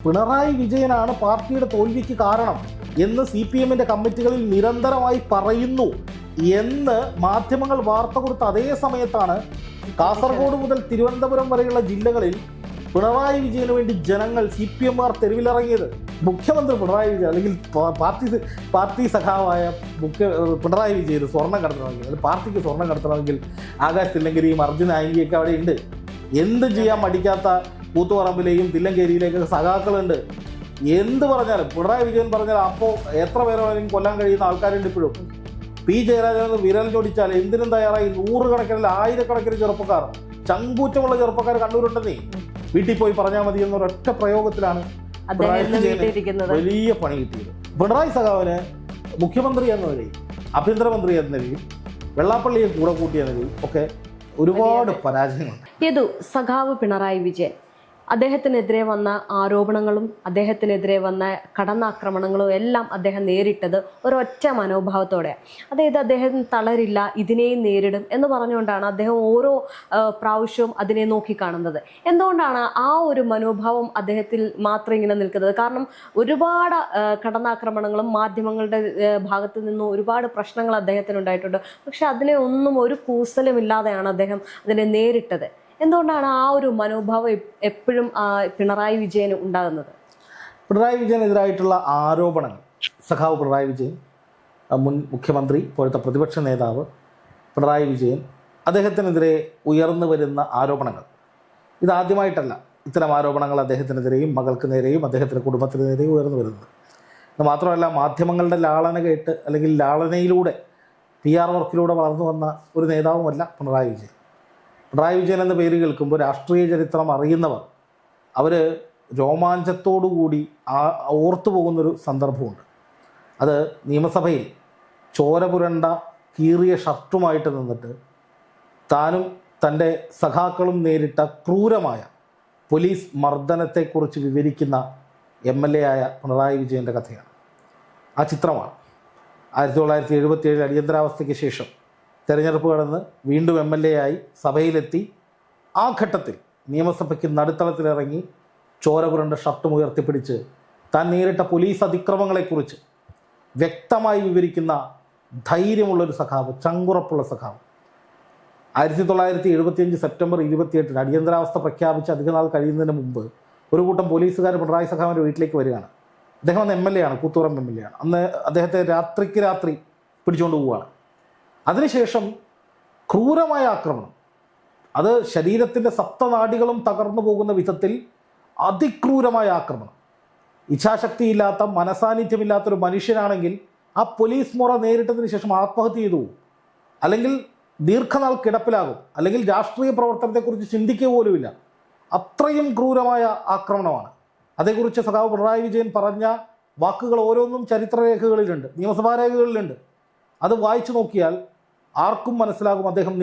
പിണറായി വിജയനാണ് പാർട്ടിയുടെ തോൽവിക്ക് കാരണം എന്ന് CPM-ന്റെ കമ്മിറ്റികളിൽ നിരന്തരമായി പറയുന്നു എന്ന് മാധ്യമങ്ങൾ വാർത്ത കൊടുത്ത അതേ സമയത്താണ് കാസർഗോഡ് മുതൽ തിരുവനന്തപുരം വരെയുള്ള ജില്ലകളിൽ പിണറായി വിജയന് വേണ്ടി ജനങ്ങൾ CPM-കാർ തെരുവിലിറങ്ങിയത്. മുഖ്യമന്ത്രി പിണറായി വിജയൻ അല്ലെങ്കിൽ പാർട്ടി സഖാവായ പിണറായി വിജയന് സ്വർണ്ണം കടത്തണമെങ്കിൽ അല്ലെങ്കിൽ പാർട്ടിക്ക് സ്വർണ്ണം കടത്തണമെങ്കിൽ ആകാശ് തില്ലങ്കരിയും അർജുൻ ആയിയൊക്കെ അവിടെ ഉണ്ട്. എന്ത് ചെയ്യാൻ മടിക്കാത്ത കൂത്തുപറമ്പിലെയും തില്ലങ്കേരിയിലേക്കൊക്കെ സഖാക്കളുണ്ട്. എന്ത് പറഞ്ഞാലും പിണറായി വിജയൻ പറഞ്ഞാൽ അപ്പോൾ എത്ര പേരെ വേണമെങ്കിലും കൊല്ലാൻ കഴിയുന്ന ആൾക്കാരുണ്ട് ഇപ്പോഴും. P. ജയരാജൻ വിരൽ ഞൊടിച്ചാൽ എന്തിനും തയ്യാറായി നൂറുകണക്കിന് ആയിരക്കണക്കിന് ചെറുപ്പക്കാർ, ചങ്കൂറ്റമുള്ള ചെറുപ്പക്കാർ കണ്ണൂരുണ്ടെന്നേ. വീട്ടിൽ പോയി പറഞ്ഞാൽ മതി എന്നൊരൊറ്റ പ്രയോഗത്തിലാണ് വലിയ പണി കിട്ടിയത്. പിണറായി സഖാവിന് മുഖ്യമന്ത്രി എന്ന നിലയിൽ, ആഭ്യന്തരമന്ത്രി എന്ന നിലയിൽ, വെള്ളാപ്പള്ളിയെ കൂടെ കൂട്ടിയ നിലയിൽ ഒക്കെ ഒരുപാട് പരാജയങ്ങളുണ്ട്. ഏതു സഖാവ് പിണറായി വിജയൻ അദ്ദേഹത്തിനെതിരെ വന്ന ആരോപണങ്ങളും അദ്ദേഹത്തിനെതിരെ വന്ന കടന്നാക്രമണങ്ങളും എല്ലാം അദ്ദേഹം നേരിട്ടത് ഒരൊറ്റ മനോഭാവത്തോടെയാണ്. അതായത് അദ്ദേഹം തളരില്ല, ഇതിനെയും നേരിടും എന്ന് പറഞ്ഞുകൊണ്ടാണ് അദ്ദേഹം ഓരോ പ്രാവശ്യവും അതിനെ നോക്കിക്കാണുന്നത്. എന്തുകൊണ്ടാണ് ആ ഒരു മനോഭാവം അദ്ദേഹത്തിൽ മാത്രം ഇങ്ങനെ നിൽക്കുന്നത്? കാരണം ഒരുപാട് കടന്നാക്രമണങ്ങളും മാധ്യമങ്ങളുടെ ഭാഗത്ത് നിന്നും ഒരുപാട് പ്രശ്നങ്ങൾ അദ്ദേഹത്തിനുണ്ടായിട്ടുണ്ട്. പക്ഷെ അതിനെ ഒന്നും ഒരു കൂസലുമില്ലാതെയാണ് അദ്ദേഹം അതിനെ നേരിട്ടത്. എന്തുകൊണ്ടാണ് ആ ഒരു മനോഭാവം എപ്പോഴും പിണറായി വിജയന് ഉണ്ടാകുന്നത്? പിണറായി വിജയനെതിരായിട്ടുള്ള ആരോപണങ്ങൾ, സഖാവ് പിണറായി വിജയൻ, മുൻ മുഖ്യമന്ത്രി, ഇപ്പോഴത്തെ പ്രതിപക്ഷ നേതാവ് പിണറായി വിജയൻ, അദ്ദേഹത്തിനെതിരെ ഉയർന്നു വരുന്ന ആരോപണങ്ങൾ ഇതാദ്യമായിട്ടല്ല. ഇത്തരം ആരോപണങ്ങൾ അദ്ദേഹത്തിനെതിരെയും മകൾക്ക് നേരെയും അദ്ദേഹത്തിൻ്റെ കുടുംബത്തിന് നേരെയും ഉയർന്നു വരുന്നത്. ഇത് മാത്രമല്ല, മാധ്യമങ്ങളുടെ ലാളന കേട്ട് അല്ലെങ്കിൽ ലാളനയിലൂടെ PR വർക്കിലൂടെ വളർന്നു വന്ന ഒരു നേതാവുമല്ല പിണറായി വിജയൻ. പിണറായി വിജയൻ എന്ന പേര് കേൾക്കുമ്പോൾ രാഷ്ട്രീയ ചരിത്രം അറിയുന്നവർ അവർ രോമാഞ്ചത്തോടുകൂടി ഓർത്തു പോകുന്നൊരു സന്ദർഭമുണ്ട്. അത് നിയമസഭയിൽ ചോര പുരണ്ട കീറിയ ഷർട്ടുമായിട്ട് നിന്നിട്ട് താനും തൻ്റെ സഖാക്കളും നേരിട്ട ക്രൂരമായ പോലീസ് മർദ്ദനത്തെക്കുറിച്ച് വിവരിക്കുന്ന MLA ആയ പിണറായി വിജയൻ്റെ കഥയാണ്. ആ ചിത്രമാണ് 1977 അടിയന്തരാവസ്ഥയ്ക്ക് ശേഷം തെരഞ്ഞെടുപ്പ് കടന്ന് വീണ്ടും MLA ആയി സഭയിലെത്തി ആ ഘട്ടത്തിൽ നിയമസഭയ്ക്ക് നടുത്തളത്തിലിറങ്ങി ചോര പുരണ്ട ഷർട്ടും ഉയർത്തിപ്പിടിച്ച് താൻ നേരിട്ട പോലീസ് അതിക്രമങ്ങളെക്കുറിച്ച് വ്യക്തമായി വിവരിക്കുന്ന ധൈര്യമുള്ളൊരു സഖാവ്, ചങ്കുറപ്പുള്ള സഖാവ്. 1975 സെപ്റ്റംബർ 28 അടിയന്തരാവസ്ഥ പ്രഖ്യാപിച്ച് അധികനാൾ കഴിയുന്നതിന് മുമ്പ് ഒരു കൂട്ടം പോലീസുകാർ പിണറായി സഖാവിൻ്റെ വീട്ടിലേക്ക് വരികയാണ്. അദ്ദേഹം അന്ന് MLA ആണ്, കൂത്തുപറം MLA ആണ്. അന്ന് അദ്ദേഹത്തെ രാത്രിക്ക് രാത്രി പിടിച്ചുകൊണ്ട് പോവുകയാണ്. അതിനുശേഷം ക്രൂരമായ ആക്രമണം, അത് ശരീരത്തിൻ്റെ സപ്തനാഡികളും തകർന്നു പോകുന്ന വിധത്തിൽ അതിക്രൂരമായ ആക്രമണം. ഇച്ഛാശക്തിയില്ലാത്ത, മനസാന്നിധ്യമില്ലാത്തൊരു മനുഷ്യനാണെങ്കിൽ ആ പോലീസ് മുറ നേരിട്ടതിന് ശേഷം ആത്മഹത്യ ചെയ്തു പോകും, അല്ലെങ്കിൽ ദീർഘനാൾ കിടപ്പിലാകും, അല്ലെങ്കിൽ രാഷ്ട്രീയ പ്രവർത്തനത്തെക്കുറിച്ച് ചിന്തിക്കുക പോലുമില്ല. അത്രയും ക്രൂരമായ ആക്രമണമാണ്. അതേക്കുറിച്ച് സഖാവ് പിണറായി വിജയൻ പറഞ്ഞ വാക്കുകൾ ഓരോന്നും ചരിത്രരേഖകളിലുണ്ട്, നിയമസഭാ രേഖകളിലുണ്ട്. അത് വായിച്ചു നോക്കിയാൽ ആർക്കും മനസ്സിലാകും അദ്ദേഹം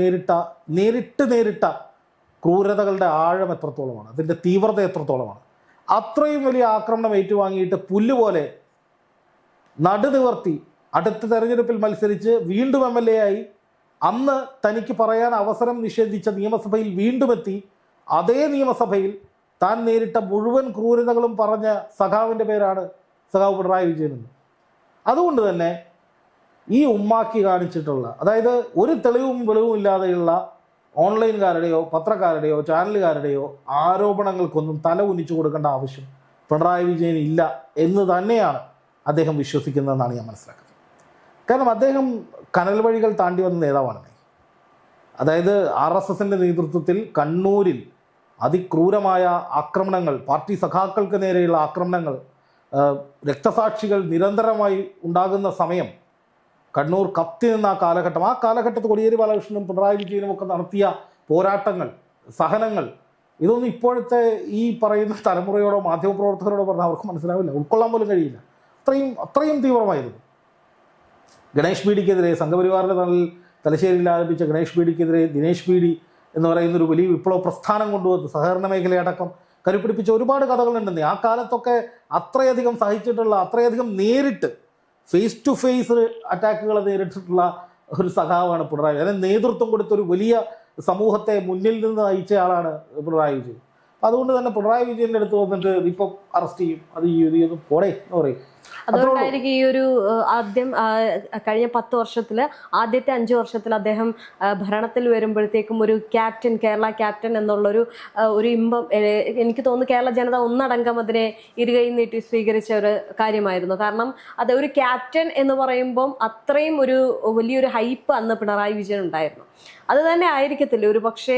നേരിട്ട ക്രൂരതകളുടെ ആഴം എത്രത്തോളമാണ്, അതിൻ്റെ തീവ്രത എത്രത്തോളമാണ്. അത്രയും വലിയ ആക്രമണം ഏറ്റുവാങ്ങിയിട്ട് പുല്ലുപോലെ നടുനിവർത്തി അടുത്ത തെരഞ്ഞെടുപ്പിൽ മത്സരിച്ച് വീണ്ടും MLA ആയി അന്ന് തനിക്ക് പറയാൻ അവസരം നിഷേധിച്ച നിയമസഭയിൽ വീണ്ടും എത്തി അതേ നിയമസഭയിൽ താൻ നേരിട്ട മുഴുവൻ ക്രൂരതകളും പറഞ്ഞ സഖാവിൻ്റെ പേരാണ് സഖാവ് പിണറായി വിജയൻ എന്ന്. അതുകൊണ്ട് തന്നെ ഈ ഉമ്മാക്കി കാണിച്ചിട്ടുള്ള, അതായത് ഒരു തെളിവും വെളിവും ഇല്ലാതെയുള്ള ഓൺലൈൻകാരുടെയോ പത്രക്കാരുടെയോ ചാനലുകാരുടെയോ ആരോപണങ്ങൾക്കൊന്നും തല ഉന്നിച്ചു കൊടുക്കേണ്ട ആവശ്യം പിണറായി വിജയൻ ഇല്ല എന്ന് തന്നെയാണ് അദ്ദേഹം വിശ്വസിക്കുന്നതെന്നാണ് ഞാൻ മനസ്സിലാക്കുന്നത്. കാരണം അദ്ദേഹം കനൽ വഴികൾ താണ്ടി വന്ന നേതാവാണെന്നേ. അതായത് RSSൻ്റെ നേതൃത്വത്തിൽ കണ്ണൂരിൽ അതിക്രൂരമായ ആക്രമണങ്ങൾ, പാർട്ടി സഖാക്കൾക്ക് നേരെയുള്ള ആക്രമണങ്ങൾ, രക്തസാക്ഷികൾ നിരന്തരമായി ഉണ്ടാകുന്ന സമയം, കണ്ണൂർ കത്തി നിന്ന ആ കാലഘട്ടത്തിൽ കോടിയേരി ബാലകൃഷ്ണനും പിണറായി വിജയനും ഒക്കെ നടത്തിയ പോരാട്ടങ്ങൾ, സഹനങ്ങൾ, ഇതൊന്നും ഇപ്പോഴത്തെ ഈ പറയുന്ന തലമുറയോടോ മാധ്യമപ്രവർത്തകരോടോ പറഞ്ഞാൽ അവർക്ക് മനസ്സിലാവില്ല, ഉൾക്കൊള്ളാൻ പോലും കഴിയില്ല. അത്രയും തീവ്രമായിരുന്നു. ഗണേഷ് ബീഡിക്കെതിരെ, സംഘപരിവാറിൻ്റെ തലശ്ശേരിയിൽ ആരംഭിച്ച ഗണേഷ് ബീഡിക്കെതിരെ ദിനേശ് ബീഡി എന്ന് പറയുന്നൊരു വലിയ വിപ്ലവ പ്രസ്ഥാനം കൊണ്ടുവന്ന് സഹകരണ മേഖലയടക്കം കരുപിടിപ്പിച്ച ഒരുപാട് കഥകളുണ്ടെന്നേ. ആ കാലത്തൊക്കെ അത്രയധികം സഹിച്ചിട്ടുള്ള, അത്രയധികം നേരിട്ട് ഫേസ് ടു ഫേസ് അറ്റാക്കുകൾ നേരിട്ടിട്ടുള്ള ഒരു സഖാവാണ് പിണറായി. അതിന് നേതൃത്വം കൊടുത്തൊരു വലിയ സമൂഹത്തെ മുന്നിൽ നിന്ന് നയിച്ച ആളാണ് പിണറായി വിജയൻ. അതുകൊണ്ട് തന്നെ പിണറായി വിജയൻ്റെ അടുത്ത് വന്നിട്ട് ഇപ്പം അറസ്റ്റ് ചെയ്യും, അത് ചെയ്യും പോടേ എന്ന് പറയും. അതുകൊണ്ടായിരിക്കും ഈ ഒരു ആദ്യം കഴിഞ്ഞ 10 വർഷത്തിൽ ആദ്യത്തെ 5 വർഷത്തിൽ അദ്ദേഹം ഭരണത്തിൽ വരുമ്പോഴത്തേക്കും ഒരു ക്യാപ്റ്റൻ, കേരള ക്യാപ്റ്റൻ എന്നുള്ളൊരു ഒരു ഇമ്പം എനിക്ക് തോന്നുന്നു കേരള ജനത ഒന്നടങ്കം അതിനെ ഇരുകൈ നീട്ടി സ്വീകരിച്ച ഒരു കാര്യമായിരുന്നു. കാരണം അത് ഒരു ക്യാപ്റ്റൻ എന്ന് പറയുമ്പം അത്രയും ഒരു വലിയൊരു ഹൈപ്പ് അന്ന് പിണറായി വിജയൻ ഉണ്ടായിരുന്നു. അത് തന്നെ ആയിരിക്കത്തില്ല ഒരു പക്ഷേ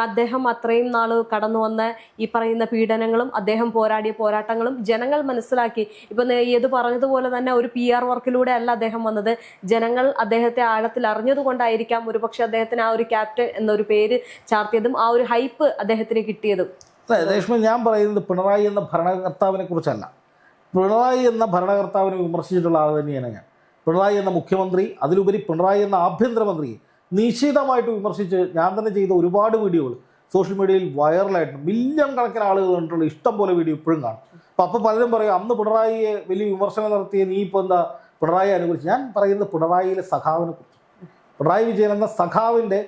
അദ്ദേഹം അത്രയും നാൾ കടന്നു വന്ന ഈ പറയുന്ന പീഡനങ്ങളും അദ്ദേഹം പോരാടിയ പോരാട്ടങ്ങളും ജനങ്ങൾ മനസ്സിലാക്കി. ഇപ്പം ഇത് പറഞ്ഞതുപോലെ തന്നെ ഒരു PR വർക്കിലൂടെ അല്ല അദ്ദേഹം വന്നത്. ജനങ്ങൾ അദ്ദേഹത്തെ ആഴത്തിൽ അറിഞ്ഞതുകൊണ്ടായിരിക്കാം ഒരു പക്ഷെ അദ്ദേഹത്തിന് ആ ഒരു ക്യാപ്റ്റൻ എന്നൊരു പേര് ചാർത്തിയതും ആ ഒരു ഹൈപ്പ് അദ്ദേഹത്തിന് കിട്ടിയതും. രേഷ്മ, ഞാൻ പറയുന്നത് പിണറായി എന്ന ഭരണകർത്താവിനെ കുറിച്ചല്ല. പിണറായി എന്ന ഭരണകർത്താവിനെ വിമർശിച്ചിട്ടുള്ള ആൾ തന്നെയാണ് ഞാൻ. പിണറായി എന്ന മുഖ്യമന്ത്രി, അതിലുപരി പിണറായി എന്ന ആഭ്യന്തരമന്ത്രിയെ നിശ്ചിതമായിട്ട് വിമർശിച്ച് ഞാൻ തന്നെ ചെയ്ത ഒരുപാട് വീഡിയോകൾ സോഷ്യൽ മീഡിയയിൽ വൈറലായിട്ട് മില്യൺ കണക്കിന് ആളുകൾ കണ്ടിട്ടുള്ള ഇഷ്ടം പോലെ വീഡിയോ ഇപ്പോഴും കാണും. അപ്പോൾ പലരും പറയും അന്ന് പിണറായിയെ വലിയ വിമർശനം നടത്തിയ നീ ഇപ്പോൾ എന്താ പിണറായി അനുകൂലിച്ച്. ഞാൻ പറയുന്നത് പിണറായിയിലെ സഖാവിനെ കുറിച്ച്, പിണറായി വിജയൻ എന്ന സഖാവിൻ്റെ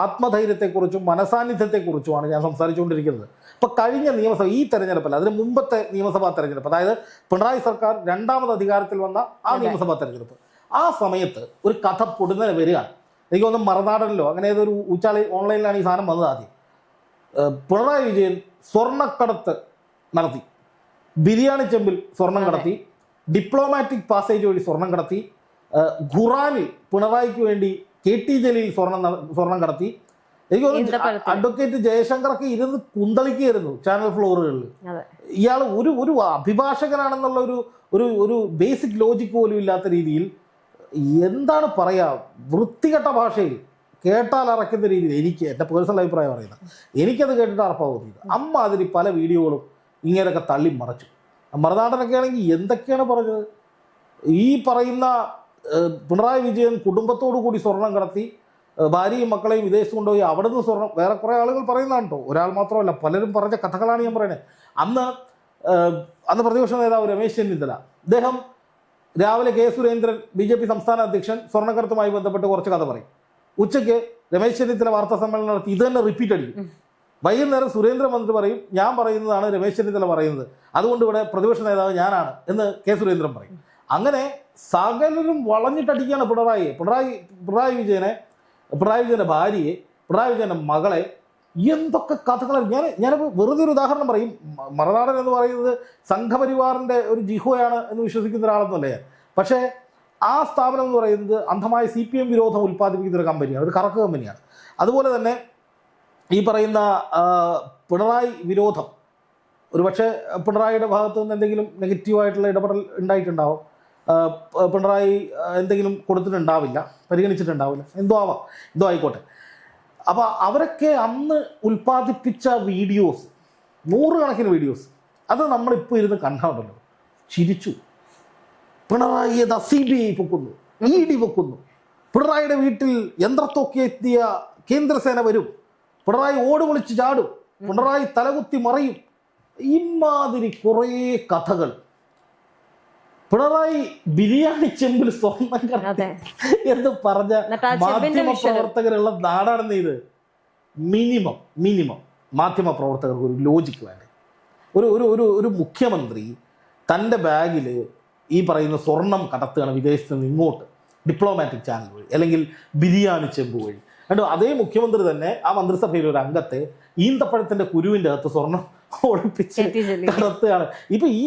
ആത്മധൈര്യത്തെക്കുറിച്ചും മനസാന്നിധ്യത്തെക്കുറിച്ചുമാണ് ഞാൻ സംസാരിച്ചുകൊണ്ടിരിക്കുന്നത്. ഇപ്പോൾ കഴിഞ്ഞ നിയമസഭ ഈ തെരഞ്ഞെടുപ്പല്ല, അതിന് മുമ്പത്തെ നിയമസഭാ തെരഞ്ഞെടുപ്പ്, അതായത് പിണറായി സർക്കാർ രണ്ടാമത് അധികാരത്തിൽ വന്ന ആ നിയമസഭാ തെരഞ്ഞെടുപ്പ്, ആ സമയത്ത് ഒരു കഥ പൊടുന്നതിന് വരികയാണ്. എനിക്ക് തോന്നുന്നു മറുനാടനിലോ അങ്ങനെ ഏതൊരു ഊച്ചാളി ഓൺലൈനിലാണ് ഈ സാധനം വന്നത്. ആദ്യം പിണറായി വിജയൻ സ്വർണ്ണക്കടത്ത് നടത്തി, ബിരിയാണി ചെമ്പിൽ സ്വർണം കടത്തി, ഡിപ്ലോമാറ്റിക് പാസേജ് വഴി സ്വർണം കടത്തി, ഖുറാനിൽ പിണറായിക്ക് വേണ്ടി KT ജലീൽ സ്വർണം കടത്തി. എനിക്ക് തോന്നുന്നു അഡ്വക്കേറ്റ് ജയശങ്കറൊക്കെ ഇരുന്ന് കുന്തളിക്കുകയായിരുന്നു ചാനൽ ഫ്ലോറുകളിൽ. ഇയാൾ ഒരു അഭിഭാഷകനാണെന്നുള്ള ഒരു ബേസിക് ലോജിക്ക് പോലും ഇല്ലാത്ത രീതിയിൽ എന്താണ് പറയുക, വൃത്തികെട്ട ഭാഷയിൽ കേട്ടാൽ അറയ്ക്കുന്ന രീതിയിൽ എനിക്ക് എൻ്റെ പേഴ്സണൽ അഭിപ്രായം പറയുന്നത്, എനിക്കത് കേട്ടിട്ട് അറപ്പാവ് തോന്നിയത്. അതിന് പല വീഡിയോകളും ഇങ്ങനെയൊക്കെ തള്ളി മറച്ചു. മറുനാടനൊക്കെ ആണെങ്കിൽ എന്തൊക്കെയാണ് പറഞ്ഞത്. ഈ പറയുന്ന പിണറായി വിജയൻ കുടുംബത്തോടു കൂടി സ്വർണം കടത്തി, ഭാര്യയും മക്കളെയും വിദേശത്ത് കൊണ്ടുപോയി അവിടെ നിന്ന് സ്വർണം, വേറെ കുറേ ആളുകൾ പറയുന്നതാണ് കേട്ടോ, ഒരാൾ മാത്രമല്ല പലരും പറഞ്ഞ കഥകളാണ് ഞാൻ പറയുന്നത്. അന്ന് പ്രതിപക്ഷ നേതാവ് രമേശ് ചെന്നിത്തല, അദ്ദേഹം രാവിലെ K. സുരേന്ദ്രൻ BJP സംസ്ഥാന അധ്യക്ഷൻ സ്വർണ്ണക്കടത്തുമായി ബന്ധപ്പെട്ട് കുറച്ച് കഥ പറയും. ഉച്ചയ്ക്ക് രമേശ് ചെന്നിത്തല വാർത്താ സമ്മേളനം നടത്തി ഇത് തന്നെ റിപ്പീറ്റ് അടിക്കും. വൈകുന്നേരം സുരേന്ദ്രമന്ത്രി പറയും ഞാൻ പറയുന്നതാണ് രമേശ് ചെന്നിത്തല പറയുന്നത്, അതുകൊണ്ട് ഇവിടെ പ്രതിപക്ഷ നേതാവ് ഞാനാണ് എന്ന് K. സുരേന്ദ്രൻ പറയും. അങ്ങനെ സകലരും വളഞ്ഞിട്ടടിക്കുകയാണ് പിണറായി വിജയൻ്റെ ഭാര്യയെ, പിണറായി വിജയൻ്റെ മകളെ. എന്തൊക്കെ കഥകളാണ്. ഞാൻ വെറുതെ ഒരു ഉദാഹരണം പറയും. മറുനാടൻ എന്ന് പറയുന്നത് സംഘപരിവാറിൻ്റെ ഒരു ജിഹോയാണ് എന്ന് വിശ്വസിക്കുന്ന ഒരാളെന്നല്ല ഞാൻ. പക്ഷേ ആ സ്ഥാപനം എന്ന് പറയുന്നത് അന്ധമായ CPM വിരോധം ഉൽപ്പാദിപ്പിക്കുന്ന ഒരു കമ്പനിയാണ്, ഒരു കറക്ക് കമ്പനിയാണ്. അതുപോലെ തന്നെ ഈ പറയുന്ന പിണറായി വിരോധം, ഒരുപക്ഷെ പിണറായിയുടെ ഭാഗത്തു നിന്ന് എന്തെങ്കിലും നെഗറ്റീവായിട്ടുള്ള ഇടപെടൽ ഉണ്ടായിട്ടുണ്ടാവും, പിണറായി എന്തെങ്കിലും കൊടുത്തിട്ടുണ്ടാവില്ല, പരിഗണിച്ചിട്ടുണ്ടാവില്ല, എന്തോ ആയിക്കോട്ടെ. അപ്പോൾ അവരൊക്കെ അന്ന് ഉൽപ്പാദിപ്പിച്ച വീഡിയോസ്, 100 കണക്കിന് വീഡിയോസ്, അത് നമ്മളിപ്പോൾ ഇരുന്ന് കണ്ടാണല്ലോ ചിരിച്ചു. പിണറായിയെ CBI പൊക്കുന്നു, ED പൊക്കുന്നു, പിണറായിയുടെ വീട്ടിൽ യന്ത്രത്തോക്കി എത്തിയ കേന്ദ്രസേന വരും, പിണറായി ഓട് വിളിച്ച് ചാടും, പിണറായി തലകുത്തി മറയും, ഇമാതിരി കുറേ കഥകൾ. പിണറായി ബിരിയാണി ചെമ്പിൽ സ്വർണം കടത്തി എന്ന് പറഞ്ഞ മാധ്യമ പ്രവർത്തകരുള്ള നാടാണെന്ന്. ഇത് മിനിമം മാധ്യമ പ്രവർത്തകർക്ക് ഒരു ലോജിക്ക് വേണ്ടേ. ഒരു മുഖ്യമന്ത്രി തൻ്റെ ബാഗിൽ ഈ പറയുന്ന സ്വർണം കടത്തുകയാണ് വിദേശത്ത് നിന്ന് ഇങ്ങോട്ട്, ഡിപ്ലോമാറ്റിക് ചാനൽ വഴി അല്ലെങ്കിൽ ബിരിയാണി ചെമ്പ് വഴി. കണ്ടോ, അതേ മുഖ്യമന്ത്രി തന്നെ ആ മന്ത്രിസഭയിലെ ഒരു അംഗത്തെ ഈന്തപ്പഴത്തിൻ്റെ കുരുവിൻ്റെ അകത്ത് സ്വർണം ഒളിപ്പിച്ച് കടത്തുകയാണ്. ഇപ്പൊ ഈ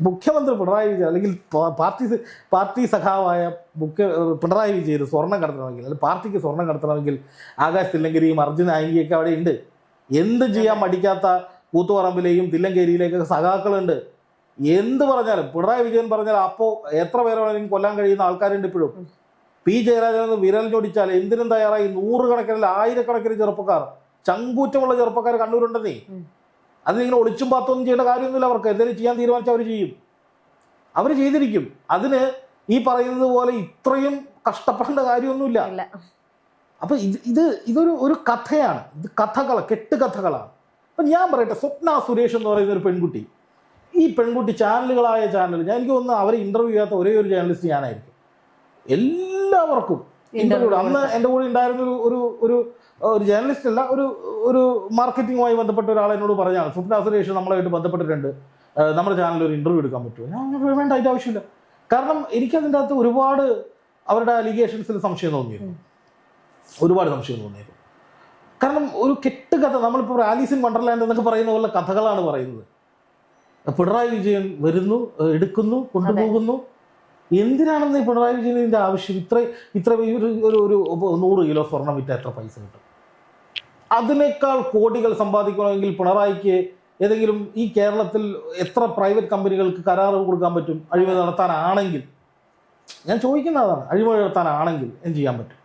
മുഖ്യമന്ത്രി പിണറായി വിജയൻ അല്ലെങ്കിൽ പാർട്ടി സഖാവായ പിണറായി വിജയൻ സ്വർണം കടത്തണമെങ്കിൽ, അല്ലെങ്കിൽ പാർട്ടിക്ക് സ്വർണം കടത്തണമെങ്കിൽ ആകാശത്തില്ലെങ്കിലും അർജുൻ ആംഗിയൊക്കെ അവിടെ ഉണ്ട്. എന്ത് ചെയ്യാൻ മടിക്കാത്ത കൂത്തുപറമ്പിലെയും തില്ലങ്കേരിയിലേക്കൊക്കെ സഖാക്കളുണ്ട്. എന്ത് പറഞ്ഞാലും പിണറായി വിജയൻ പറഞ്ഞാൽ അപ്പോൾ എത്ര പേരോടെങ്കിലും കൊല്ലാൻ കഴിയുന്ന ആൾക്കാരുണ്ട് ഇപ്പോഴും. P. ജയരാജൻ എന്ന് വിരൽ ഞൊടിച്ചാൽ എന്തിനും തയ്യാറായി 100 കണക്കിന് 1000 ചെറുപ്പക്കാർ, ചങ്കൂറ്റമുള്ള ചെറുപ്പക്കാർ കണ്ണൂരുണ്ടെന്നേ. അതിനിങ്ങനെ ഒളിച്ചും പാത്തൊന്നും ചെയ്യേണ്ട കാര്യമൊന്നുമില്ല. അവർക്ക് എന്തെങ്കിലും ചെയ്യാൻ തീരുമാനിച്ചാൽ അവർ ചെയ്യും, അവർ ചെയ്തിരിക്കും. അതിന് ഈ പറയുന്നത് പോലെ ഇത്രയും കഷ്ടപ്പെടേണ്ട കാര്യമൊന്നുമില്ല. അപ്പം ഇതൊരു കഥയാണ്, ഇത് കെട്ടുകഥകളാണ്. അപ്പം ഞാൻ പറയട്ടെ, സ്വപ്ന സുരേഷ് എന്ന് പറയുന്ന ഒരു പെൺകുട്ടി, ഈ പെൺകുട്ടി ചാനലുകളായ ചാനൽ, എനിക്ക് തോന്നുന്നു അവരെ ഇൻ്റർവ്യൂ ചെയ്യാത്ത ഒരേ ഒരു ജേർണലിസ്റ്റ് ഞാനായിരിക്കും. എല്ലാവർക്കും ഇൻ്റർവ്യൂ. അന്ന് എൻ്റെ കൂടെ ഉണ്ടായിരുന്ന ഒരു ഒരു ജേർണലിസ്റ്റ് അല്ല, ഒരു മാർക്കറ്റിങ്ങുമായി ബന്ധപ്പെട്ട ഒരാൾ എന്നോട് പറഞ്ഞാണ്, സ്വപ്ന സുരേഷ് നമ്മളായിട്ട് ബന്ധപ്പെട്ടിട്ടുണ്ട്, നമ്മുടെ ചാനലിൽ ഒരു ഇൻ്റർവ്യൂ എടുക്കാൻ പറ്റുമോ? ഞാൻ വേണ്ട, അതിൻ്റെ ആവശ്യമില്ല. കാരണം എനിക്കതിൻ്റെ അകത്ത് ഒരുപാട് അവരുടെ അലിഗേഷൻസിൽ സംശയം തോന്നിയിരുന്നു, ഒരുപാട് സംശയം തോന്നിയിരുന്നു. കാരണം ഒരു കെട്ടുകഥ, നമ്മളിപ്പോൾ ആലീസ് ഇൻ വണ്ടർലാൻഡ് എന്നൊക്കെ പറയുന്ന പോലെ കഥകളാണ് പറയുന്നത്. പിണറായി വിജയൻ വരുന്നു, എടുക്കുന്നു, കൊണ്ടുപോകുന്നു. എന്തിനാണെന്ന് ഈ പിണറായി വിജയൻ ഇതിൻ്റെ ആവശ്യം? ഇത്ര ഒരു 100 കിലോ സ്വർണം വിറ്റ എത്ര പൈസ കിട്ടും? അതിനേക്കാൾ കോടികൾ സമ്പാദിക്കണമെങ്കിൽ പിണറായിക്ക് ഏതെങ്കിലും ഈ കേരളത്തിൽ എത്ര പ്രൈവറ്റ് കമ്പനികൾക്ക് കരാർ കൊടുക്കാൻ പറ്റും? അഴിമതി നടത്താനാണെങ്കിൽ, ഞാൻ ചോദിക്കുന്ന അതാണ്, അഴിമതി നടത്താനാണെങ്കിൽ എന്ത് ചെയ്യാൻ പറ്റും?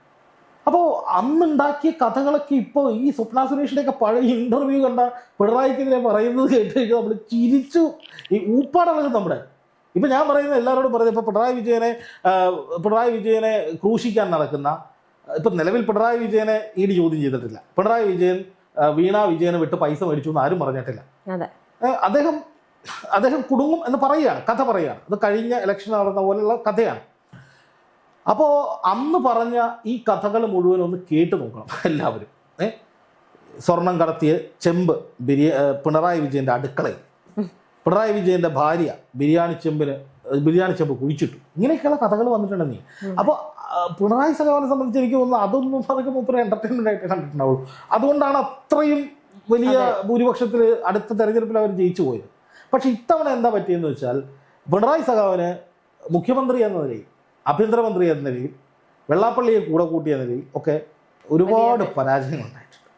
അപ്പോൾ അന്നുണ്ടാക്കിയ കഥകളൊക്കെ ഇപ്പോൾ ഈ സ്വപ്ന സുരേഷിൻ്റെയൊക്കെ പഴയ ഇൻ്റർവ്യൂ കണ്ട പിണറായിക്കെതിരെ പറയുന്നത് കേട്ട് കഴിഞ്ഞാൽ നമ്മൾ ചിരിച്ചു, ഈ ഊപ്പാടളകും നമ്മുടെ. ഇപ്പം ഞാൻ പറയുന്നത് എല്ലാവരോടും പറയുന്നത്, ഇപ്പോൾ പിണറായി വിജയനെ ക്രൂശിക്കാൻ നടക്കുന്ന, ഇപ്പം നിലവിൽ പിണറായി വിജയനെ ED ചോദ്യം ചെയ്തിട്ടില്ല. പിണറായി വിജയൻ വീണ വിജയനെ വിട്ട് പൈസ മേടിച്ചു എന്ന് ആരും പറഞ്ഞിട്ടില്ല. അദ്ദേഹം കുടുങ്ങും എന്ന് പറയുകയാണ്, കഥ പറയുകയാണ്. അത് കഴിഞ്ഞ ഇലക്ഷൻ നടന്ന പോലെയുള്ള കഥയാണ്. അപ്പോൾ അന്ന് പറഞ്ഞ ഈ കഥകൾ മുഴുവൻ ഒന്ന് കേട്ട് നോക്കണം എല്ലാവരും. സ്വർണം കടത്തിയ ചെമ്പ് പിണറായി വിജയൻ്റെ അടുക്കളയിൽ, പിണറായി വിജയൻ്റെ ഭാര്യ ബിരിയാണി ചെമ്പ് കുഴിച്ചിട്ടു, ഇങ്ങനെയൊക്കെയുള്ള കഥകൾ വന്നിട്ടുണ്ടെന്നീ. അപ്പോൾ പിണറായി സഖാവിനെ സംബന്ധിച്ച് എനിക്ക് തോന്നുന്നു അതൊക്കെ മൂപ്പര് എൻ്റർടൈൻമെൻ്റ് ആയിട്ട് കണ്ടിട്ടുണ്ടാവുള്ളൂ. അതുകൊണ്ടാണ് അത്രയും വലിയ ഭൂരിപക്ഷത്തിൽ അടുത്ത തെരഞ്ഞെടുപ്പിൽ അവർ ജയിച്ചു പോയത്. പക്ഷെ ഇത്തവണ എന്താ പറ്റിയെന്ന് വെച്ചാൽ, പിണറായി സഖാവിന് മുഖ്യമന്ത്രി എന്ന നിലയിൽ, ആഭ്യന്തരമന്ത്രി എന്ന നിലയിൽ, വെള്ളാപ്പള്ളിയെ കൂടെ കൂട്ടിയ നിലയിൽ ഒക്കെ ഒരുപാട് പരാജയങ്ങൾ ഉണ്ടായിട്ടുണ്ട്.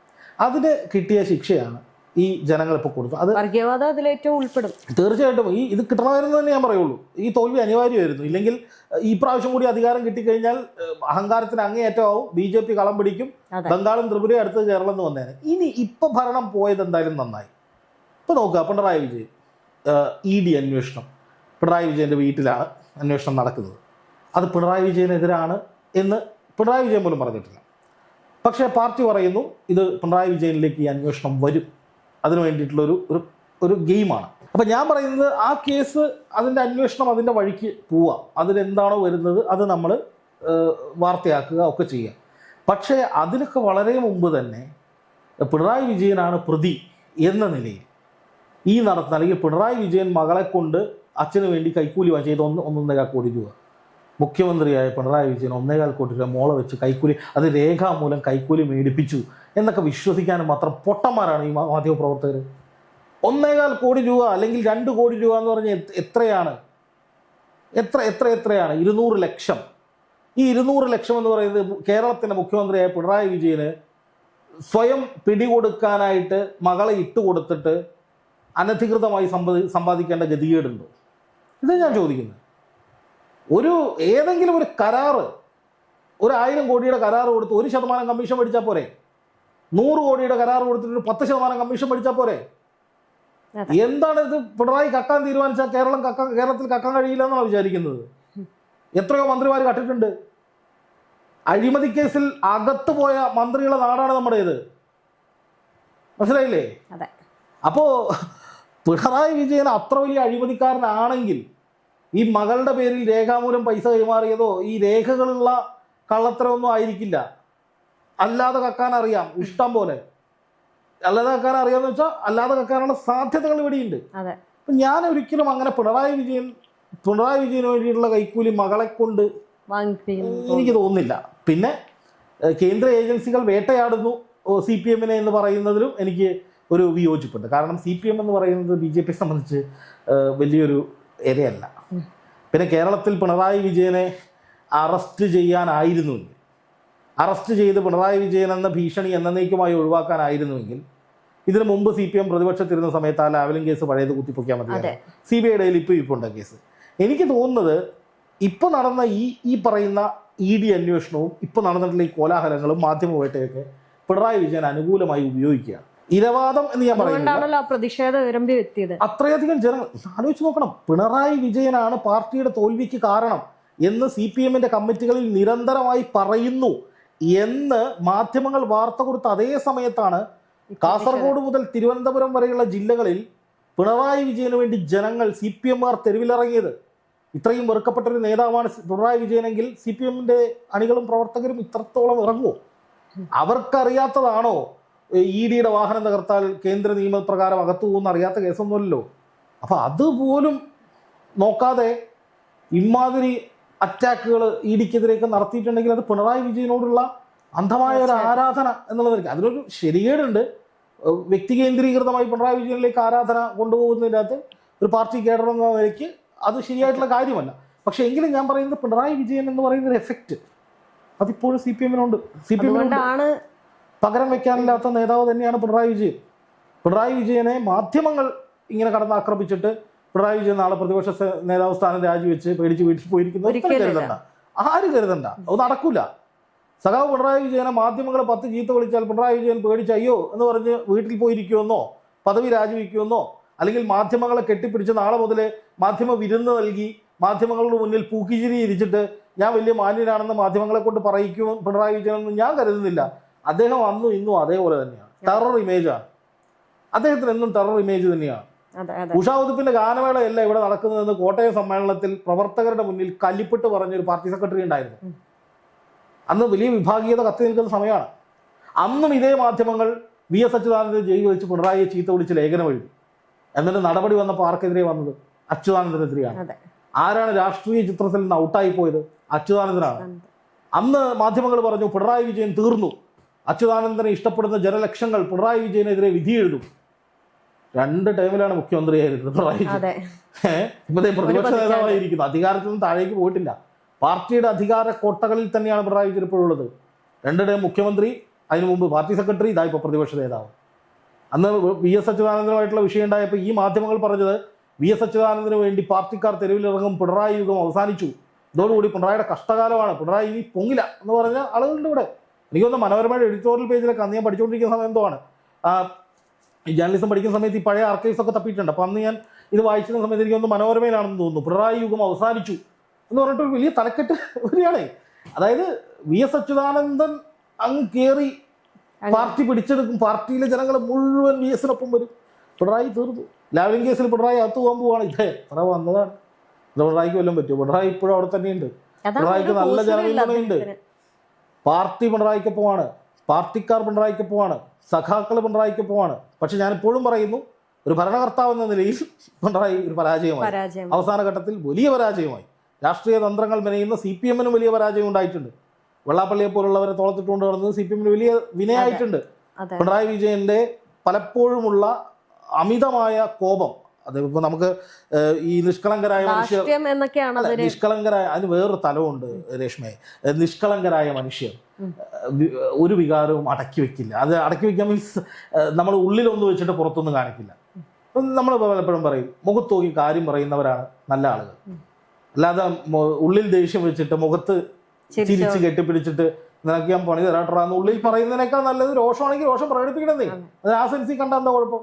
അതിന് കിട്ടിയ ശിക്ഷയാണ് ഈ ജനങ്ങൾ ഇപ്പോൾ കൊടുത്തത്. അത് വർഗീയവാദം അതിലേറ്റവും ഉൾപ്പെടും. തീർച്ചയായിട്ടും ഇത് കിട്ടണമായിരുന്നു തന്നെ ഞാൻ പറയുള്ളൂ. ഈ തോൽവി അനിവാര്യമായിരുന്നു. ഇല്ലെങ്കിൽ ഈ പ്രാവശ്യം കൂടി അധികാരം കിട്ടിക്കഴിഞ്ഞാൽ അഹങ്കാരത്തിന് അങ്ങേയറ്റമാവും, BJP കളം പിടിക്കും, ബംഗാളും ത്രിപുരയും അടുത്ത് കേരളം എന്ന് വന്നേനെ. ഇപ്പൊ ഭരണം പോയത് എന്തായാലും നന്നായി. ഇപ്പൊ നോക്കുക, പിണറായി വിജയൻ ED അന്വേഷണം, പിണറായി വിജയന്റെ വീട്ടിലാണ് അന്വേഷണം നടക്കുന്നത്. അത് പിണറായി വിജയനെതിരാണ് എന്ന് പിണറായി വിജയൻ പോലും പറഞ്ഞിട്ടില്ല. പക്ഷേ പാർട്ടി പറയുന്നു ഇത് പിണറായി വിജയനിലേക്ക് ഈ അന്വേഷണം വരും, അതിനു വേണ്ടിയിട്ടുള്ളൊരു ഒരു ഗെയിമാണ്. അപ്പം ഞാൻ പറയുന്നത്, ആ കേസ് അതിൻ്റെ അന്വേഷണം അതിൻ്റെ വഴിക്ക് പോവാം, അതിലെന്താണോ വരുന്നത് അത് നമ്മൾ വാർത്തയാക്കുക ഒക്കെ ചെയ്യുക. പക്ഷേ അതിനൊക്കെ വളരെ മുമ്പ് തന്നെ പിണറായി വിജയനാണ് പ്രതി എന്ന നിലയിൽ ഈ നടത്തുന്ന, അല്ലെങ്കിൽ പിണറായി വിജയൻ മകളെ കൊണ്ട് അച്ഛന് വേണ്ടി കൈക്കൂലി വാങ്ങിയത് 1.5 കോടി രൂപ, മുഖ്യമന്ത്രിയായ പിണറായി വിജയൻ 1.25 കോടി രൂപ മോളെ വെച്ച് കൈക്കൂലി, അത് രേഖാമൂലം കൈക്കൂലി മേടിപ്പിച്ചു എന്നൊക്കെ വിശ്വസിക്കാനും മാത്രം പൊട്ടന്മാരാണ് ഈ മാധ്യമപ്രവർത്തകർ. 1.25 കോടി രൂപ അല്ലെങ്കിൽ 2 കോടി രൂപ എന്ന് പറഞ്ഞാൽ എത്രയാണ്? എത്രയാണ്? 200 ലക്ഷം. ഈ 200 ലക്ഷം എന്ന് പറയുന്നത് കേരളത്തിൻ്റെ മുഖ്യമന്ത്രിയായ പിണറായി വിജയന് സ്വയം പിടികൊടുക്കാനായിട്ട് മകളെ ഇട്ടുകൊടുത്തിട്ട് അനധികൃതമായി സമ്പാദിക്കേണ്ട ഗതികേടുണ്ടോ? ഇത് ഞാൻ ചോദിക്കുന്നത്. ഏതെങ്കിലും ഒരു കരാറ്, 1000 കോടിയുടെ കരാറ് കൊടുത്ത് 1% കമ്മീഷൻ മേടിച്ചാൽ പോരെ? 100 കോടിയുടെ കരാർ കൊടുത്തിട്ട് 10% കമ്മീഷൻ മേടിച്ചാൽ പോരെ? എന്താണ് ഇത്? പിണറായി കക്കാൻ തീരുമാനിച്ചാൽ കേരളത്തിൽ കക്കാൻ കഴിയില്ല എന്നാണ് വിചാരിക്കുന്നത്? എത്രയോ മന്ത്രിമാർ കട്ടിട്ടുണ്ട്. അഴിമതി കേസിൽ അകത്ത് പോയ മന്ത്രികളുടെ നാടാണ് നമ്മുടേത്. മനസ്സിലായില്ലേ? അപ്പോ പിണറായി വിജയൻ അത്ര വലിയ അഴിമതിക്കാരനാണെങ്കിൽ ഈ മകളുടെ പേരിൽ രേഖാമൂലം പൈസ കൈമാറിയതോ ഈ രേഖകളുള്ള കള്ളത്തരമൊന്നും ആയിരിക്കില്ല. അല്ലാതെ കക്കാൻ അറിയാം, ഇഷ്ടം പോലെ. അല്ലാതെ കക്കാൻ അറിയാമെന്ന് വെച്ചാൽ അല്ലാതെ കക്കാനുള്ള സാധ്യതകൾ ഇവിടെയുണ്ട്. ഞാൻ ഒരിക്കലും അങ്ങനെ പിണറായി വിജയന് വേണ്ടിയിട്ടുള്ള കൈക്കൂലി മകളെ കൊണ്ട് എനിക്ക് തോന്നുന്നില്ല. പിന്നെ കേന്ദ്ര ഏജൻസികൾ വേട്ടയാടുന്നു CPM-നെ എന്ന് പറയുന്നതിലും എനിക്ക് ഒരു വിയോജിപ്പുണ്ട്. കാരണം CPM എന്ന് പറയുന്നത് BJP സംബന്ധിച്ച് വലിയൊരു ഇരയല്ല. പിന്നെ കേരളത്തിൽ പിണറായി വിജയനെ അറസ്റ്റ് ചെയ്യാനായിരുന്നുവെങ്കിൽ, അറസ്റ്റ് ചെയ്ത് പിണറായി വിജയൻ എന്ന ഭീഷണി എന്നേക്കുമായി ഒഴിവാക്കാനായിരുന്നുവെങ്കിൽ, ഇതിനു മുമ്പ് CPM പ്രതിപക്ഷത്തിരുന്ന സമയത്ത് ആ ലാവലിംഗ് കേസ് പഴയത് കുത്തിപ്പൊക്കാൻ മതി. CBI ഇപ്പോൾ ഉണ്ട് കേസ്. എനിക്ക് തോന്നുന്നത് ഇപ്പോൾ നടന്ന ഈ പറയുന്ന ED അന്വേഷണവും ഇപ്പോൾ നടന്നിട്ടുള്ള ഈ കോലാഹലങ്ങളും മാധ്യമവേട്ടയൊക്കെ പിണറായി വിജയൻ അനുകൂലമായി ഉപയോഗിക്കുകയാണ്. ഇരവാദം എന്ന് ഞാൻ പറയുന്നത്. അത്രയധികം ജനങ്ങൾ ആലോചിച്ച് നോക്കണം. പിണറായി വിജയനാണ് പാർട്ടിയുടെ തോൽവിക്ക് കാരണം എന്ന് CPM-ന്റെ കമ്മിറ്റികളിൽ നിരന്തരമായി പറയുന്നു എന്ന് മാധ്യമങ്ങൾ വാർത്ത കൊടുത്ത അതേ സമയത്താണ് കാസർഗോഡ് മുതൽ തിരുവനന്തപുരം വരെയുള്ള ജില്ലകളിൽ പിണറായി വിജയന് വേണ്ടി ജനങ്ങൾ, CPM-കാർ തെരുവിലിറങ്ങിയത്. ഇത്രയും വെറുക്കപ്പെട്ടൊരു നേതാവാണ് പിണറായി വിജയനെങ്കിൽ CPM-ന്റെ അണികളും പ്രവർത്തകരും ഇത്രത്തോളം ഇറങ്ങുമോ? അവർക്കറിയാത്തതാണോ ED വാഹനം തകർത്താൽ കേന്ദ്ര നിയമപ്രകാരം അകത്തു പോകുന്ന അറിയാത്ത കേസൊന്നുമല്ലോ. അപ്പൊ അതുപോലും നോക്കാതെ ഇമാതിരി അറ്റാക്കുകൾ EDക്കെതിരെയൊക്കെ നടത്തിയിട്ടുണ്ടെങ്കിൽ അത് പിണറായി വിജയനോടുള്ള അന്ധമായ ഒരു ആരാധന എന്നുള്ളതായിരിക്കും. അതിലൊരു ശരികേടുണ്ട്. വ്യക്തി കേന്ദ്രീകൃതമായി പിണറായി വിജയനിലേക്ക് ആരാധന കൊണ്ടുപോകുന്നതിനകത്ത് ഒരു പാർട്ടി കേഡർ എന്ന നിലയ്ക്ക് അത് ശരിയായിട്ടുള്ള കാര്യമല്ല. പക്ഷെ എങ്കിലും ഞാൻ പറയുന്നത് പിണറായി വിജയൻ എന്ന് പറയുന്ന ഒരു എഫക്റ്റ് അതിപ്പോഴും CPM-നുണ്ട്. CPM-നുണ്ട്. പകരം വെക്കാനില്ലാത്ത നേതാവ് തന്നെയാണ് പിണറായി വിജയൻ. പിണറായി വിജയനെ മാധ്യമങ്ങൾ ഇങ്ങനെ കടന്നാക്രമിച്ചിട്ട് പിണറായി വിജയൻ നാളെ പ്രതിപക്ഷ നേതാവ് സ്ഥാനം രാജിവെച്ച് പേടിച്ച് വീട്ടിൽ പോയിരിക്കുന്ന കരുതണ്ട, ആരും കരുതണ്ട. അത് നടക്കൂല. സഖാവ് പിണറായി വിജയനെ മാധ്യമങ്ങൾ 10 ചീത്ത വിളിച്ചാൽ പിണറായി വിജയൻ പേടിച്ച് അയ്യോ എന്ന് പറഞ്ഞ് വീട്ടിൽ പോയിരിക്കുമെന്നോ പദവി രാജിവെക്കുമെന്നോ അല്ലെങ്കിൽ മാധ്യമങ്ങളെ കെട്ടിപ്പിടിച്ച് നാളെ മുതൽ മാധ്യമ വിരുന്ന് നൽകി മാധ്യമങ്ങളുടെ മുന്നിൽ പൂക്കിച്ചിരി ഇരിച്ചിട്ട് ഞാൻ വലിയ മാന്യനാണെന്ന് മാധ്യമങ്ങളെ കൊണ്ട് പറയിക്കും പിണറായി വിജയനെന്ന് ഞാൻ കരുതുന്നില്ല. അദ്ദേഹം അന്നും ഇന്നും അതേപോലെ തന്നെയാണ്. ടെറർ ഇമേജാണ് അദ്ദേഹത്തിന്, എന്നും ടെറർ ഇമേജ് തന്നെയാണ്. ഉഷാ ഉതുപ്പിന്റെ ഗാനമേളയല്ല ഇവിടെ നടക്കുന്നതെന്ന് കോട്ടയം സമ്മേളനത്തിൽ പ്രവർത്തകരുടെ മുന്നിൽ കല്ലിപ്പിട്ട് പറഞ്ഞൊരു പാർട്ടി സെക്രട്ടറി ഉണ്ടായിരുന്നു. അന്ന് വലിയ വിഭാഗീയത കത്തി നിൽക്കുന്ന സമയമാണ്. അന്നും ഇതേ മാധ്യമങ്ങൾ VS അച്യുതാനന്ദൻ ജയിൽ വെച്ച് പിണറായിയെ ചീത്ത വിളിച്ച് ലേഖനം എഴുതി. എന്നിട്ട് നടപടി വന്നപ്പോൾ ആർക്കെതിരെ വന്നത്? അച്യുതാനന്ദനെതിരെയാണ്. ആരാണ് രാഷ്ട്രീയ ചിത്രത്തിൽ നിന്ന് ഔട്ടായി പോയത്? അച്യുതാനന്ദനാണ്. അന്ന് മാധ്യമങ്ങൾ പറഞ്ഞു പിണറായി വിജയൻ തീർന്നു, അച്യുതാനന്ദനെ ഇഷ്ടപ്പെടുന്ന ജനലക്ഷങ്ങൾ പിണറായി വിജയനെതിരെ വിധി എഴുതും. 2 ടൈമിലാണ് മുഖ്യമന്ത്രിയായിരുന്നത് പിണറായി വിജയൻ. ഇപ്പോഴത്തെ പ്രതിപക്ഷ നേതാവായിരിക്കുന്നു. അധികാരത്തിൽ നിന്ന് താഴേക്ക് പോയിട്ടില്ല. പാർട്ടിയുടെ അധികാര കോട്ടകളിൽ തന്നെയാണ് പിണറായി വിജയൻ ഇപ്പോഴുള്ളത്. 2 ടൈം മുഖ്യമന്ത്രി, അതിനു മുമ്പ് പാർട്ടി സെക്രട്ടറി, ഇതാ ഇപ്പോൾ പ്രതിപക്ഷ നേതാവ്. അന്ന് VS അച്യുതാനന്ദനുമായിട്ടുള്ള വിഷയം ഉണ്ടായപ്പോൾ ഈ മാധ്യമങ്ങൾ പറഞ്ഞത് VS അച്യുതാനന്ദന് വേണ്ടി പാർട്ടിക്കാർ തെരുവിലിറങ്ങും, പിണറായി യുഗം അവസാനിച്ചു, ഇതോടുകൂടി പിണറായിയുടെ കഷ്ടകാലമാണ്, പിണറായി ഇനി പൊങ്ങില്ല എന്ന് പറഞ്ഞ ആളുകളുടെ ഇവിടെ. എനിക്കൊന്ന് മനോരമയുടെ എഡിറ്റോറിയൽ പേജിലൊക്കെ അന്ന് ഞാൻ പഠിച്ചുകൊണ്ടിരിക്കുന്ന സമയം എന്തോമാണ് ഈ ജേർണലിസം പഠിക്കുന്ന സമയത്ത് ഈ പഴയ ആർക്കൈവ്സ് ഒക്കെ തപ്പിയിട്ടുണ്ട്. അപ്പം അന്ന് ഞാൻ ഇത് വായിച്ചിരുന്ന സമയത്ത് എനിക്കൊന്ന് മനോരമയിലാണെന്ന് തോന്നുന്നു പിണറായി യുഗം അവസാനിച്ചു എന്ന് പറഞ്ഞിട്ട് ഒരു വലിയ തലക്കെട്ട് വരികയാണേ. അതായത് VS അച്യുതാനന്ദൻ അങ്ങ് കയറി പാർട്ടി പിടിച്ചെടുക്കും, പാർട്ടിയിലെ ജനങ്ങൾ മുഴുവൻ VS-നൊപ്പം വരും, പിണറായി തീർന്നു. ലാവ്ലിൻ കേസിൽ പിണറായി അകത്ത് പോകാൻ പോവാണ്. അത്ര വന്നതാണ്. ഇത് പിണറായിക്ക് വല്ലതും പറ്റുമോ? പിണറായി ഇപ്പോഴും അവിടെ തന്നെയുണ്ട്. പിണറായിക്ക് നല്ല ജനപിന്തുണയുണ്ട്. പാർട്ടി പിണറായിക്കൊപ്പമാണ്, പാർട്ടിക്കാർ പിണറായിക്കൊപ്പമാണ്, സഖാക്കൾ പിണറായിക്കൊപ്പമാണ്. പക്ഷെ ഞാനിപ്പോഴും പറയുന്നു, ഒരു ഭരണകർത്താവ് എന്ന നിലയിൽ പിണറായി ഒരു പരാജയമായി. അവസാന ഘട്ടത്തിൽ വലിയ പരാജയമായി. രാഷ്ട്രീയ തന്ത്രങ്ങൾ മെനയുന്ന CPM-നും വലിയ പരാജയം ഉണ്ടായിട്ടുണ്ട്. വെള്ളാപ്പള്ളിയെ പോലുള്ളവരെ തോളത്തിട്ടുകൊണ്ട് നടന്നത് CPM-ന് വലിയ വിനയായിട്ടുണ്ട്. പിണറായി വിജയന്റെ പലപ്പോഴുമുള്ള അമിതമായ കോപം, അതിപ്പോ നമുക്ക് ഈ നിഷ്കളങ്കരായ മനുഷ്യർ, നിഷ്കളങ്കരായ, അതിന് വേറൊരു തലമുണ്ട് രേഷ്മയെ, നിഷ്കളങ്കരായ മനുഷ്യർ ഒരു വികാരവും അടക്കി വെക്കില്ല. അത് അടക്കി വെക്കാൻ മീൻസ് നമ്മൾ ഉള്ളിലൊന്ന് വെച്ചിട്ട് പുറത്തൊന്നും കാണിക്കില്ല. നമ്മൾ പലപ്പോഴും പറയും മുഖത്ത് നോക്കി കാര്യം പറയുന്നവരാണ് നല്ല ആളുകൾ. അല്ലാതെ ഉള്ളിൽ ദേഷ്യം വെച്ചിട്ട് മുഖത്ത് ചിരിച്ച് കെട്ടിപ്പിടിച്ചിട്ട് നിനക്ക് ഞാൻ പണി തരാട്ടറാന്ന് ഉള്ളിൽ പറയുന്നതിനേക്കാൾ നല്ലത് രോഷമാണെങ്കിൽ രോഷം പ്രകടിപ്പിക്കണമെന്നേ. അതിന് ആ സെൻസിൽ കണ്ട എന്താ കുഴപ്പം?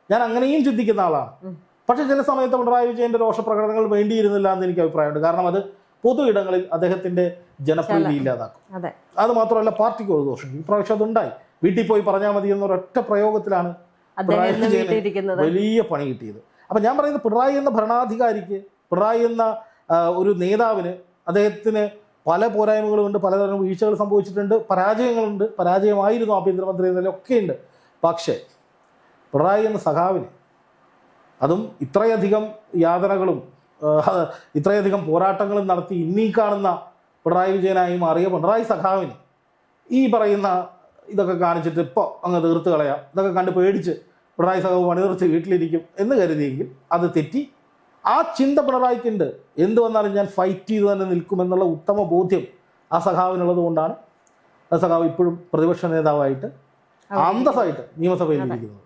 ഞാൻ അങ്ങനെയും ചിന്തിക്കുന്ന ആളാണ്. പക്ഷെ ചില സമയത്ത് പിണറായി വിജയന്റെ രോഷപ്രകടനങ്ങൾ വേണ്ടിയിരുന്നില്ല എന്ന് എനിക്ക് അഭിപ്രായമുണ്ട്. കാരണം അത് പൊതു ഇടങ്ങളിൽ അദ്ദേഹത്തിന്റെ ജനപ്രീതി ഇല്ലാതാക്കും. അത് മാത്രമല്ല പാർട്ടിക്ക് ഒരു ദോഷം ഇപ്രാവശ്യം അതുണ്ടായി. വീട്ടിൽ പോയി പറഞ്ഞാൽ മതി എന്നൊരൊറ്റ പ്രയോഗത്തിലാണ് പിണറായി വിജയന് വലിയ പണി കിട്ടിയത്. അപ്പൊ ഞാൻ പറയുന്നത് പിണറായി എന്ന ഭരണാധികാരിക്ക്, പിണറായി എന്ന ഒരു നേതാവിന്, അദ്ദേഹത്തിന് പല പോരായ്മകളുമുണ്ട്, പലതരം വീഴ്ചകൾ സംഭവിച്ചിട്ടുണ്ട്, പരാജയങ്ങളുണ്ട്, പരാജയമായിരുന്നു ആഭ്യന്തരമന്ത്രി എന്നതിലൊക്കെ ഉണ്ട്. പക്ഷേ പിണറായി എന്ന സഖാവിന്, അതും ഇത്രയധികം യാതനകളും ഇത്രയധികം പോരാട്ടങ്ങളും നടത്തി ഇന്നീ കാണുന്ന പിണറായി വിജയനായി മാറിയ പിണറായി സഖാവിന് ഈ പറയുന്ന ഇതൊക്കെ കാണിച്ചിട്ട് ഇപ്പോൾ അങ്ങ് തീർത്ത് കളയാം, ഇതൊക്കെ കണ്ട് പേടിച്ച് പിണറായി സഖാവ് പണിതീർച്ച് വീട്ടിലിരിക്കും എന്ന് കരുതിയെങ്കിൽ അത് തെറ്റി. ആ ചിന്ത പിണറായിക്കുണ്ട്. എന്ത് വന്നാലും ഞാൻ ഫൈറ്റ് ചെയ്ത് തന്നെ നിൽക്കുമെന്നുള്ള ഉത്തമ ബോധ്യം ആ സഖാവിനുള്ളത് കൊണ്ടാണ് ആ സഖാവ് ഇപ്പോഴും പ്രതിപക്ഷ നേതാവായിട്ട് അന്തസ്സായിട്ട് നിയമസഭയിൽ ഇരിക്കുന്നത്.